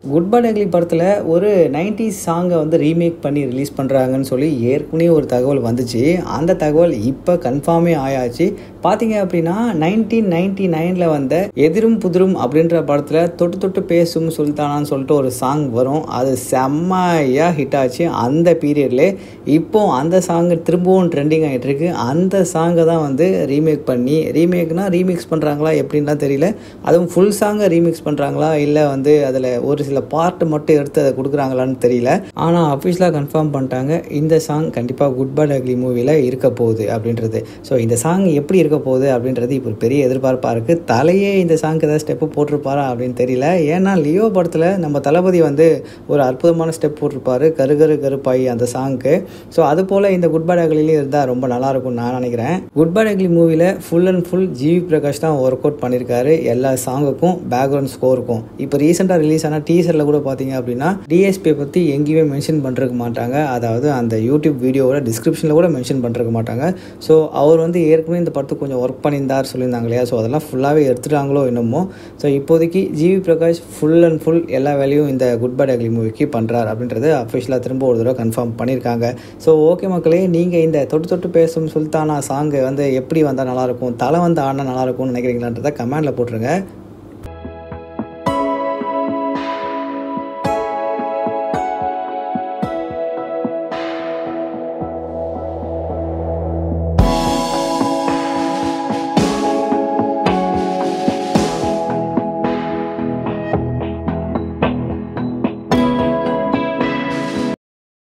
Good bad ugly படத்தில் ஒரு 90s சாங்கை வந்து ரீமேக் பண்ணி ரிலீஸ் பண்ணுறாங்கன்னு சொல்லி ஏற்கனவே ஒரு தகவல் வந்துச்சு. அந்த தகவல் இப்போ கன்ஃபார்மே ஆயாச்சு. பார்த்தீங்க அப்படின்னா 1999 வந்த எதிரும் புதிரும் அப்படின்ற படத்தில் தொட்டு தொட்டு பேசும் சுல்தானான்னு சொல்லிட்டு ஒரு சாங் வரும். அது செம்மையாக ஹிட் ஆச்சு அந்த பீரியட்லேயே. இப்போ அந்த சாங் திரும்பவும் ட்ரெண்டிங் ஆகிட்டு இருக்கு. அந்த சாங்கை தான் வந்து ரீமேக் பண்ணி ரீமிக்ஸ் பண்ணுறாங்களா எப்படின்லாம் தெரியல. அதுவும் ஃபுல் சாங்கை ரீமிக்ஸ் பண்ணுறாங்களா இல்லை வந்து அதில் ஒரு சில பார்ட் மட்டும் எடுத்து அதை கொடுக்குறாங்களான்னு தெரியல. ஆனால் அஃபிஷியலாக கன்ஃபார்ம் பண்ணிட்டாங்க இந்த சாங் கண்டிப்பாக குட் பேட் அக்லி மூவியில் இருக்க போகுது அப்படின்றது. ஸோ இந்த சாங் எப்படி இருக்க போகுது அப்படின்றது இப்போ ஒரு பெரிய எதிர்பார்ப்பாக இருக்குது. தலையே இந்த சாங்க்கு ஏதாவது ஸ்டெப்பு போட்டிருப்பாரா அப்படின்னு தெரியல. ஏன்னா லியோ படத்தில் நம்ம தளபதி வந்து ஒரு அற்புதமான ஸ்டெப் போட்டிருப்பாரு கருப்பாய் அந்த சாங்க்கு. ஸோ அது போல் இந்த குட் பேட் அக்லிலையும் இருந்தால் ரொம்ப நல்லாயிருக்கும்னு நான் நினைக்கிறேன். குட் பேட் அக்லி மூவியில் full and full GV Prakash தான் ஒர்க் அவுட் பண்ணியிருக்காரு எல்லா சாங்குக்கும் பேக்ரவுண்ட் ஸ்கோருக்கும். இப்போ ரீசெண்டாக ரிலீஸ் ஆன டீசரில் கூட பார்த்தீங்க அப்படின்னா டிஎஸ்பியை பற்றி எங்கேயுமே மென்ஷன் பண்ணிருக்க மாட்டாங்க. அதாவது அந்த யூடியூப் வீடியோவோட டிஸ்கிரிப்ஷனில் கூட மென்ஷன் பண்ணிருக்க மாட்டாங்க. ஸோ அவர் வந்து ஏற்கனவே இந்த படத்துக்கு கொஞ்சம் ஒர்க் பண்ணியிருந்தார் சொல்லியிருந்தாங்க இல்லையா. ஸோ அதெல்லாம் ஃபுல்லாகவே எடுத்துட்டாங்களோ என்னமோ. ஸோ இப்போதைக்கு GV Prakash full and full எல்லா வேலையும் இந்த குட் பேட் அக்லி மூவிக்கு பண்ணுறார் அப்படின்றது அஃபிஷியலாக திரும்ப ஒரு தடவை கன்ஃபார்ம் பண்ணியிருக்காங்க. ஸோ ஓகே மக்களே, நீங்கள் இந்த தொட்டு தொட்டு பேசும் சுல்தானா சாங்கு வந்து எப்படி வந்தால் நல்லாயிருக்கும், தலை வந்து ஆடினா நல்லாயிருக்கும்னு நினைக்கிறீங்களான்றதை கமெண்டில் போட்டுருங்க.